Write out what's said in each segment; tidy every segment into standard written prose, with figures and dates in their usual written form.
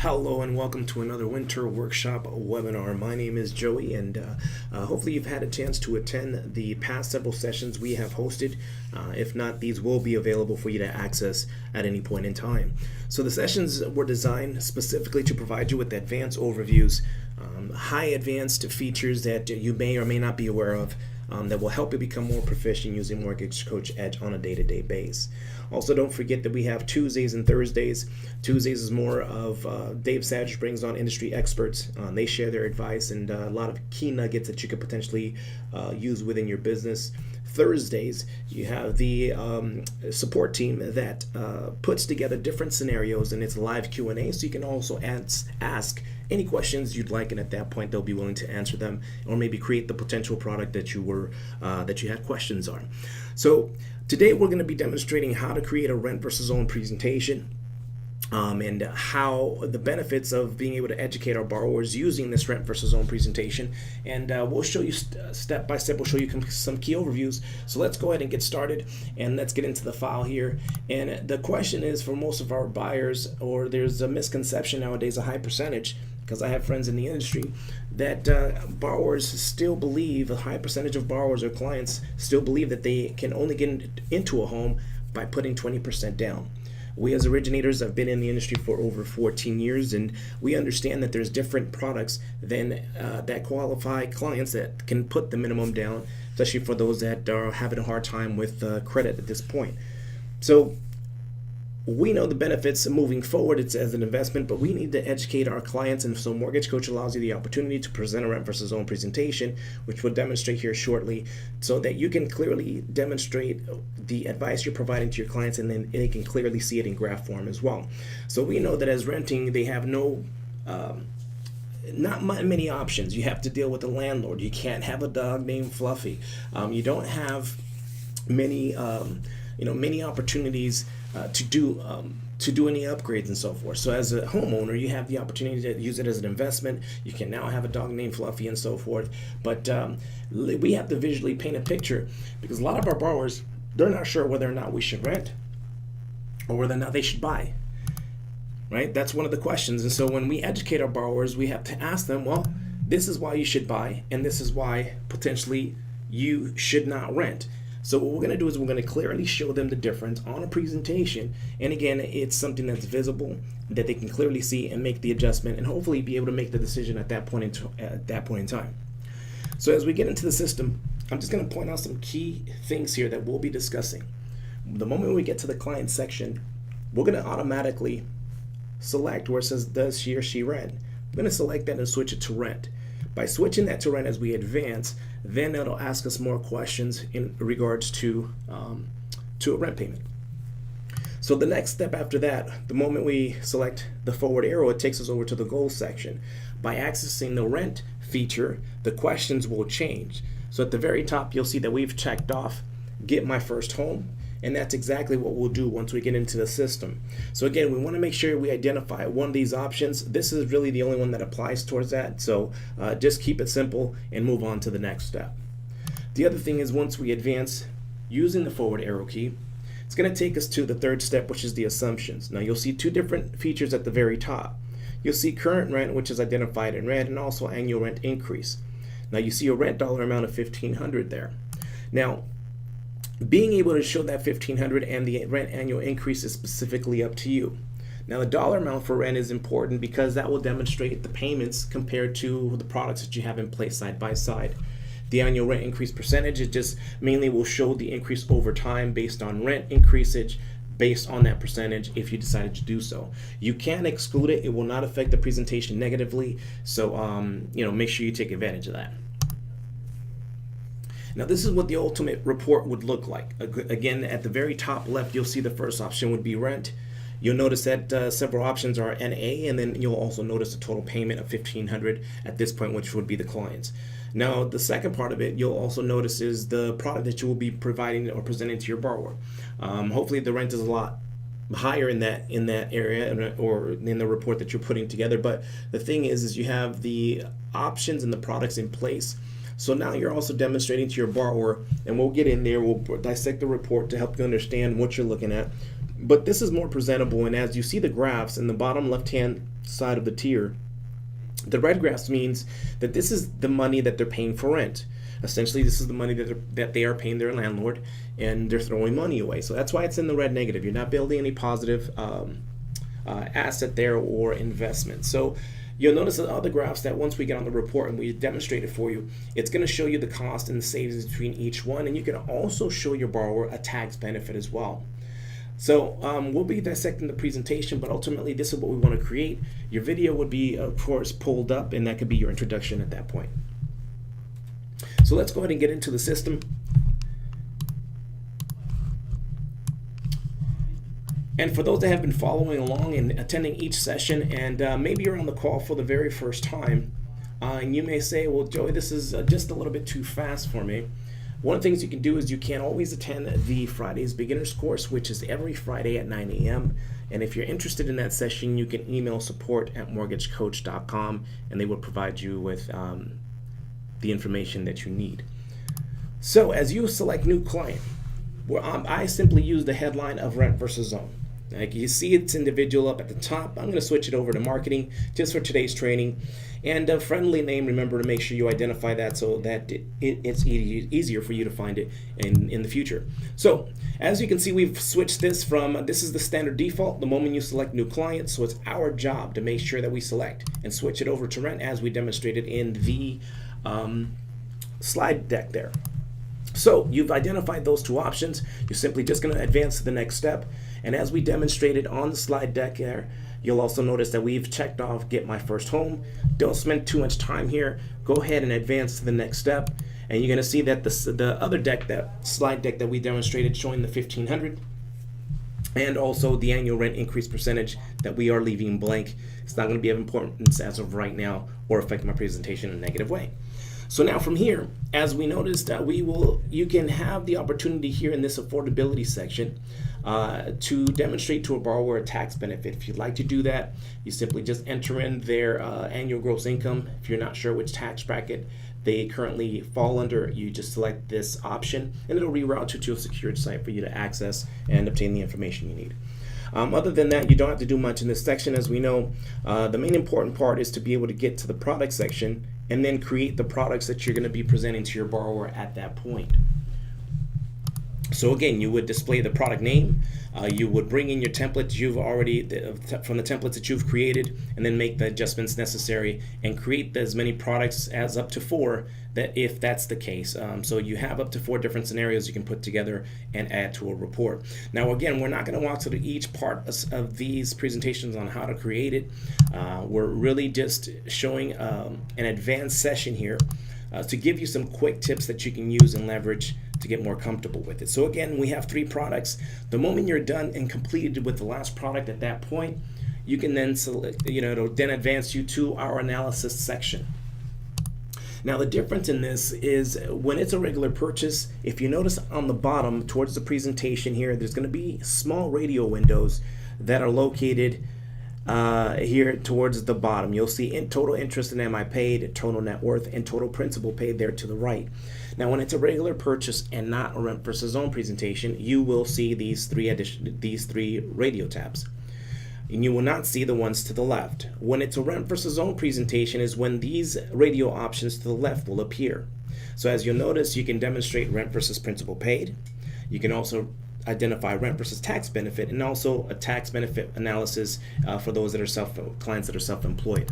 Hello and welcome to another winter workshop webinar. My name is Joey, and hopefully you've had a chance to attend the past several sessions we have hosted. If not, these will be available for you to access at any point in time. So the sessions were designed specifically to provide you with advanced overviews, high advanced features that you may or may not be aware of, that will help you become more proficient using Mortgage Coach Edge on a day-to-day basis. Also, don't forget that we have Tuesdays and Thursdays. Tuesdays is more of Dave Savage brings on industry experts. They share their advice and a lot of key nuggets that you could potentially use within your business. Thursdays, you have the support team that puts together different scenarios, and it's live Q&A, so you can also ask any questions you'd like, and at that point they'll be willing to answer them, or maybe create the potential product that you had questions on. So today we're going to be demonstrating how to create a rent versus own presentation. And how the benefits of being able to educate our borrowers using this rent versus own presentation. And we'll show you step by step, we'll show you some key overviews. So let's go ahead and get started, and let's get into the file here. And the question is, for most of our buyers, or there's a misconception nowadays, a high percentage, because I have friends in the industry, that borrowers still believe, a high percentage of borrowers or clients still believe that they can only get into a home by putting 20% down. We as originators have been in the industry for over 14 years, and we understand that there's different products that qualify clients that can put the minimum down, especially for those that are having a hard time with credit at this point. So we know the benefits moving forward, it's as an investment, but we need to educate our clients, and so Mortgage Coach allows you the opportunity to present a rent versus own presentation, which we'll demonstrate here shortly, so that you can clearly demonstrate the advice you're providing to your clients, and then they can clearly see it in graph form as well. So we know that as renting, they have not many options. You have to deal with the landlord. You can't have a dog named Fluffy. You don't have many opportunities to do any upgrades and so forth. So as a homeowner, you have the opportunity to use it as an investment. You can now have a dog named Fluffy and so forth. But we have to visually paint a picture, because a lot of our borrowers, they're not sure whether or not we should rent or whether or not they should buy. Right? That's one of the questions. And so when we educate our borrowers, we have to ask them, well, this is why you should buy, and this is why potentially you should not rent. So what we're going to do is we're going to clearly show them the difference on a presentation, and again, it's something that's visible, that they can clearly see and make the adjustment, and hopefully be able to make the decision at that point in time. So as we get into the system, I'm just going to point out some key things here that we'll be discussing. The moment we get to the client section, we're going to automatically select where it says does he or she rent. I'm going to select that and switch it to rent. By switching that to rent as we advance, then it'll ask us more questions in regards to a rent payment. So the next step after that, the moment we select the forward arrow, it takes us over to the goals section. By accessing the rent feature, the questions will change. So at the very top, you'll see that we've checked off get my first home, and that's exactly what we'll do once we get into the system. So again, we want to make sure we identify one of these options. This is really the only one that applies towards that, so just keep it simple and move on to the next step. The other thing is, once we advance using the forward arrow key, it's going to take us to the third step, which is the assumptions. Now you'll see two different features at the very top. You'll see current rent, which is identified in red, and also annual rent increase. Now you see a rent dollar amount of $1,500 there. Now, being able to show that $1,500 and the rent annual increase is specifically up to you. Now the dollar amount for rent is important because that will demonstrate the payments compared to the products that you have in place side by side. The annual rent increase percentage, it just mainly will show the increase over time based on rent increasage based on that percentage if you decided to do so. You can exclude it. It will not affect the presentation negatively. So make sure you take advantage of that. Now this is what the ultimate report would look like. Again, at the very top left, you'll see the first option would be rent. You'll notice that several options are NA, and then you'll also notice a total payment of $1,500 at this point, which would be the client's. Now the second part of it you'll also notice is the product that you will be providing or presenting to your borrower. Hopefully the rent is a lot higher in that area or in the report that you're putting together, but the thing is you have the options and the products in place. So now you're also demonstrating to your borrower, and we'll get in there, we'll dissect the report to help you understand what you're looking at. But this is more presentable, and as you see the graphs in the bottom left-hand side of the tier, the red graphs means that this is the money that they're paying for rent. Essentially, this is the money that they are paying their landlord, and they're throwing money away. So that's why it's in the red negative. You're not building any positive asset there or investment. So you'll notice in other graphs that once we get on the report and we demonstrate it for you, it's going to show you the cost and the savings between each one, and you can also show your borrower a tax benefit as well. So we'll be dissecting the presentation, but ultimately this is what we want to create. Your video would be, of course, pulled up, and that could be your introduction at that point. So let's go ahead and get into the system. And for those that have been following along and attending each session, and maybe you're on the call for the very first time, and you may say, well, Joey, this is just a little bit too fast for me. One of the things you can do is you can always attend the Friday's Beginners course, which is every Friday at 9 a.m. And if you're interested in that session, you can email support@mortgagecoach.com, and they will provide you with the information that you need. So as you select new client, I simply use the headline of rent versus own. Like you see, it's individual up at the top. I'm going to switch it over to marketing just for today's training. And a friendly name, remember to make sure you identify that so that it's easier for you to find it in the future. So as you can see, we've switched this from, this is the standard default the moment you select new clients. So it's our job to make sure that we select and switch it over to rent as we demonstrated in the slide deck there. So you've identified those two options. You're simply just going to advance to the next step. And as we demonstrated on the slide deck there, you'll also notice that we've checked off get my first home. Don't spend too much time here. Go ahead and advance to the next step. And you're going to see that the other deck, that slide deck that we demonstrated showing the 1,500 and also the annual rent increase percentage that we are leaving blank. It's not going to be of importance as of right now or affect my presentation in a negative way. So now from here, as we noticed, you can have the opportunity here in this affordability section to demonstrate to a borrower a tax benefit. If you'd like to do that, you simply just enter in their annual gross income. If you're not sure which tax bracket they currently fall under, you just select this option, and it'll reroute you to a secured site for you to access and obtain the information you need. Other than that, you don't have to do much in this section. As we know, the main important part is to be able to get to the product section and then create the products that you're going to be presenting to your borrower at that point. So again, you would display the product name, you would bring in your templates you've already, from the templates that you've created, and then make the adjustments necessary and create as many products as up to 4 that if that's the case. So you have up to 4 different scenarios you can put together and add to a report. Now again, we're not going to walk through each part of these presentations on how to create it. We're really just showing an advanced session here to give you some quick tips that you can use and leverage to get more comfortable with it. So again, we have 3 products. The moment you're done and completed with the last product at that point, you can then select, it'll then advance you to our analysis section. Now the difference in this is when it's a regular purchase, if you notice on the bottom towards the presentation here, there's going to be small radio windows that are located here towards the bottom. You'll see total interest and MI paid, total net worth, and total principal paid there to the right. Now when it's a regular purchase and not a rent versus own presentation, you will see these three radio tabs. And you will not see the ones to the left. When it's a rent versus own presentation is when these radio options to the left will appear. So as you'll notice, you can demonstrate rent versus principal paid. You can also identify rent versus tax benefit, and also a tax benefit analysis for those that are clients that are self-employed.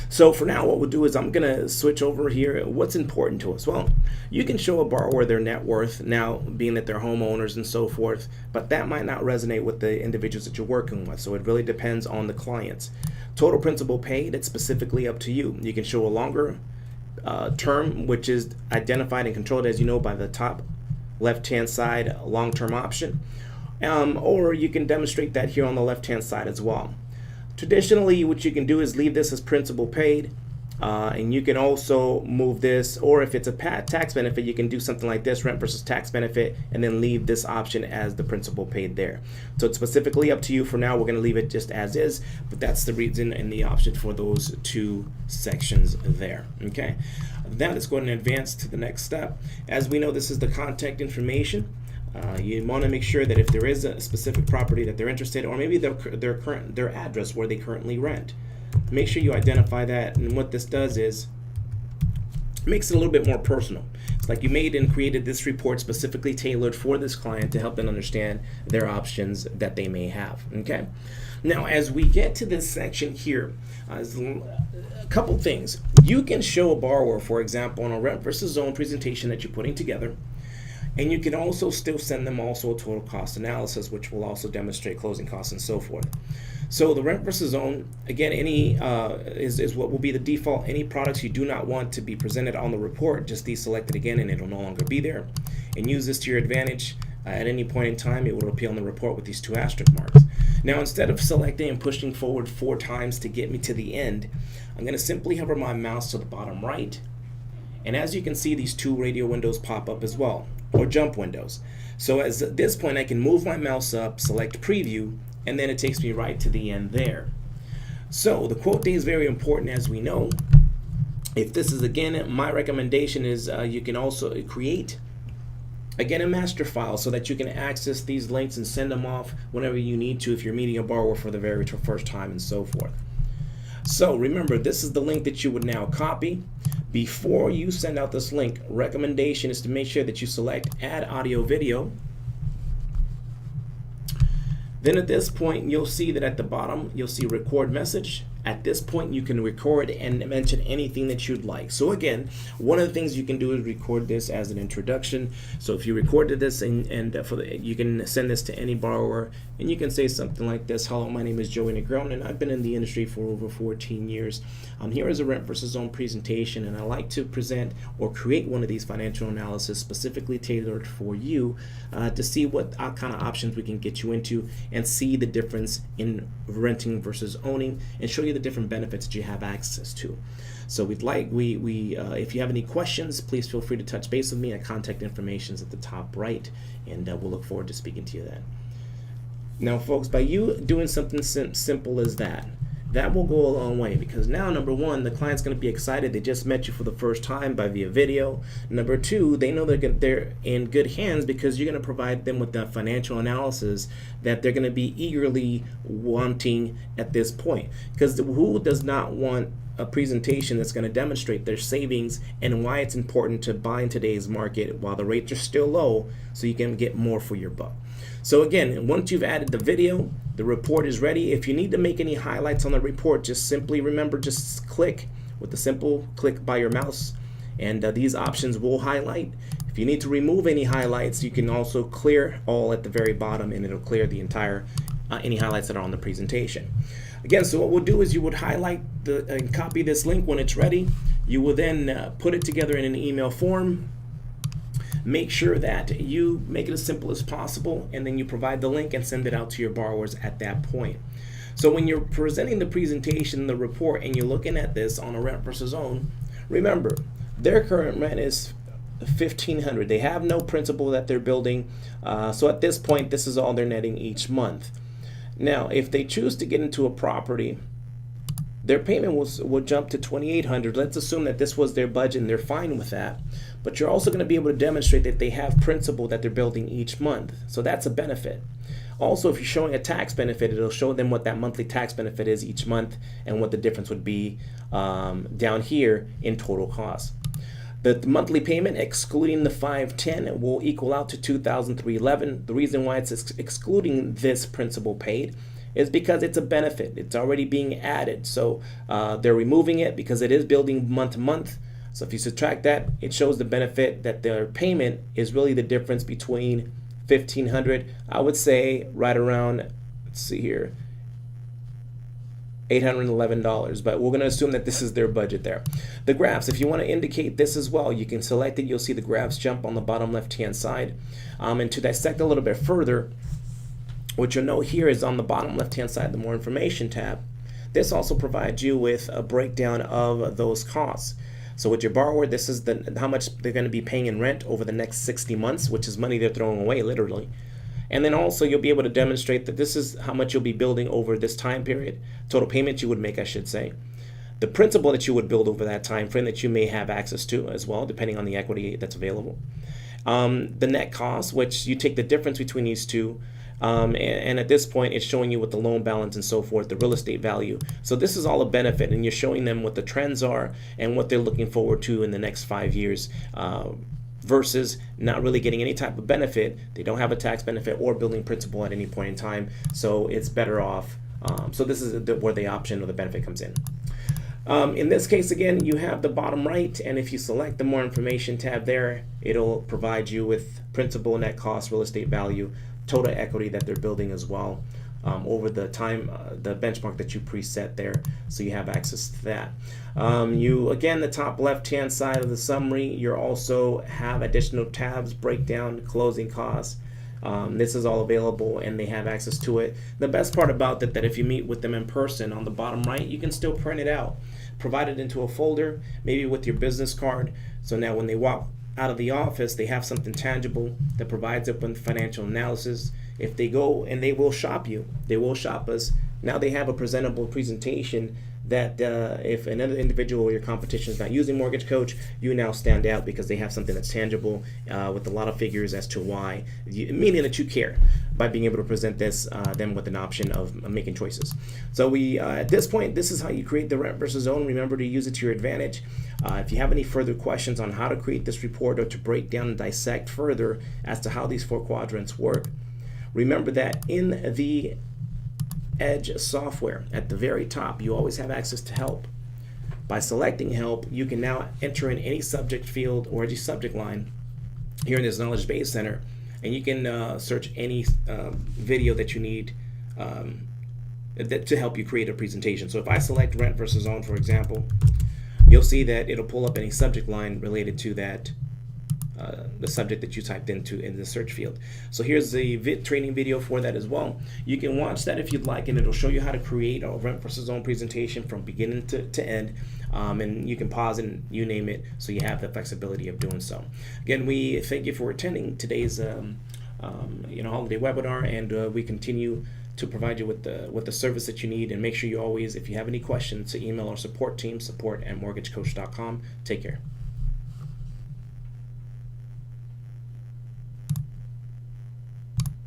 So for now, what we'll do is I'm going to switch over here. What's important to us? Well, you can show a borrower their net worth now, being that they're homeowners and so forth, but that might not resonate with the individuals that you're working with. So it really depends on the clients. Total principal paid, it's specifically up to you. You can show a longer term, which is identified and controlled, as you know, by the top left-hand side long-term option, or you can demonstrate that here on the left-hand side as well. Traditionally, what you can do is leave this as principal paid, and you can also move this, or if it's a tax benefit, you can do something like this, rent versus tax benefit, and then leave this option as the principal paid there. So it's specifically up to you. For now, we're going to leave it just as is, but that's the reason and the option for those 2 sections there. Okay, now let's go ahead and advance to the next step. As we know, this is the contact information. You want to make sure that if there is a specific property that they're interested, or maybe their address where they currently rent, make sure you identify that. And what this does is makes it a little bit more personal. It's like you made and created this report specifically tailored for this client to help them understand their options that they may have. Okay. Now, as we get to this section here, a couple things. You can show a borrower, for example, on a rent versus own presentation that you're putting together, and you can also still send them also a total cost analysis, which will also demonstrate closing costs and so forth. So the rent versus own, again, any is what will be the default. Any products you do not want to be presented on the report, just deselect it again and it'll no longer be there. And use this to your advantage. At any point in time, it will appear on the report with these 2 asterisk marks. Now, instead of selecting and pushing forward 4 times to get me to the end, I'm going to simply hover my mouse to the bottom right. And as you can see, these 2 radio windows pop up as well, or jump windows. So at this point, I can move my mouse up, select preview, and then it takes me right to the end there. So the quote date is very important, as we know. If this is, again, my recommendation is you can also create, again, a master file so that you can access these links and send them off whenever you need to if you're meeting a borrower for the very first time and so forth. So remember, this is the link that you would now copy. Before you send out this link, recommendation is to make sure that you select add audio video. Then at this point, you'll see that at the bottom, you'll see record message. At this point, you can record and mention anything that you'd like. So again, one of the things you can do is record this as an introduction. So if you recorded this you can send this to any borrower, and you can say something like this: hello, my name is Joey Negron, and I've been in the industry for over 14 years. Here is a rent versus own presentation, and I like to present or create one of these financial analysis specifically tailored for you to see what kind of options we can get you into and see the difference in renting versus owning, and show you the different benefits that you have access to. So if you have any questions, please feel free to touch base with me. Our contact information is at the top right, and we'll look forward to speaking to you then. Now, folks, by you doing something simple as that will go a long way, because now, number one, the client's going to be excited. They just met you for the first time via video. Number two, they know they're in good hands because you're going to provide them with that financial analysis that they're going to be eagerly wanting at this point. Because who does not want a presentation that's going to demonstrate their savings and why it's important to buy in today's market while the rates are still low, so you can get more for your buck? So again, once you've added the video, the report is ready. If you need to make any highlights on the report, just simply remember, just click with a simple click by your mouse, and these options will highlight. If you need to remove any highlights, you can also clear all at the very bottom, and it'll clear the entire any highlights that are on the presentation. Again, so what we'll do is you would highlight and copy this link when it's ready. You will then put it together in an email form. Make sure that you make it as simple as possible, and then you provide the link and send it out to your borrowers at that point. So when you're presenting the presentation, the report, and you're looking at this on a rent versus own, remember, their current rent is $1,500. They have no principal that they're building. So at this point, this is all they're netting each month. Now, if they choose to get into a property, their payment will jump to $2,800. Let's assume that this was their budget and they're fine with that. But you're also going to be able to demonstrate that they have principal that they're building each month. So that's a benefit. Also, if you're showing a tax benefit, it'll show them what that monthly tax benefit is each month and what the difference would be down here in total cost. The monthly payment, excluding the $510, will equal out to $2,311. The reason why it's excluding this principal paid is because it's a benefit. It's already being added. So they're removing it because it is building month to month. So if you subtract that, it shows the benefit that their payment is really the difference between $1,500, I would say right around, let's see here, $811, but we're going to assume that this is their budget there. The graphs, if you want to indicate this as well, you can select it. You'll see the graphs jump on the bottom left-hand side. And to dissect a little bit further, what you'll note here is on the bottom left-hand side, the More Information tab. This also provides you with a breakdown of those costs. So with your borrower, this is how much they're going to be paying in rent over the next 60 months, which is money they're throwing away, literally. And then also you'll be able to demonstrate that this is how much you'll be building over this time period, total payment you would make, I should say. The principal that you would build over that time frame that you may have access to as well, depending on the equity that's available. The net cost, which you take the difference between these two, and at this point, it's showing you what the loan balance and so forth, the real estate value. So this is all a benefit, and you're showing them what the trends are and what they're looking forward to in the next 5 years. Versus not really getting any type of benefit. They don't have a tax benefit or building principal at any point in time, so it's better off. So this is where the option or the benefit comes in. In this case, again, you have the bottom right, and if you select the more information tab there, it'll provide you with principal, net cost, real estate value, total equity that they're building as well, over the time, the benchmark that you preset there, so you have access to that. Again, the top left-hand side of the summary, you also have additional tabs, breakdown, closing costs. This is all available, and they have access to it. The best part about that if you meet with them in person, on the bottom right, you can still print it out, provide it into a folder, maybe with your business card. So now when they walk out of the office, they have something tangible that provides them with financial analysis. If they go, and they will shop you, they will shop us, now they have a presentable presentation that if another individual or your competition is not using Mortgage Coach, you now stand out because they have something that's tangible with a lot of figures as to why, meaning that you care by being able to present this them with an option of making choices. So we at this point, this is how you create the rent versus own. Remember to use it to your advantage. If you have any further questions on how to create this report or to break down and dissect further as to how these 4 quadrants work, remember that in the Edge software at the very top, you always have access to help. By selecting help, you can now enter in any subject field or any subject line here in this Knowledge Base Center, and you can search any video that you need to help you create a presentation. So if I select rent versus own, for example, you'll see that it'll pull up any subject line related to that the subject that you typed into in the search field. So here's the training video for that as well. You can watch that if you'd like, and it'll show you how to create a rent versus own presentation from beginning to end. And you can pause and you name it, so you have the flexibility of doing so. Again, we thank you for attending today's holiday webinar, and we continue to provide you with the service that you need. And make sure you always, if you have any questions, to email our support team, support@mortgagecoach.com. Take care.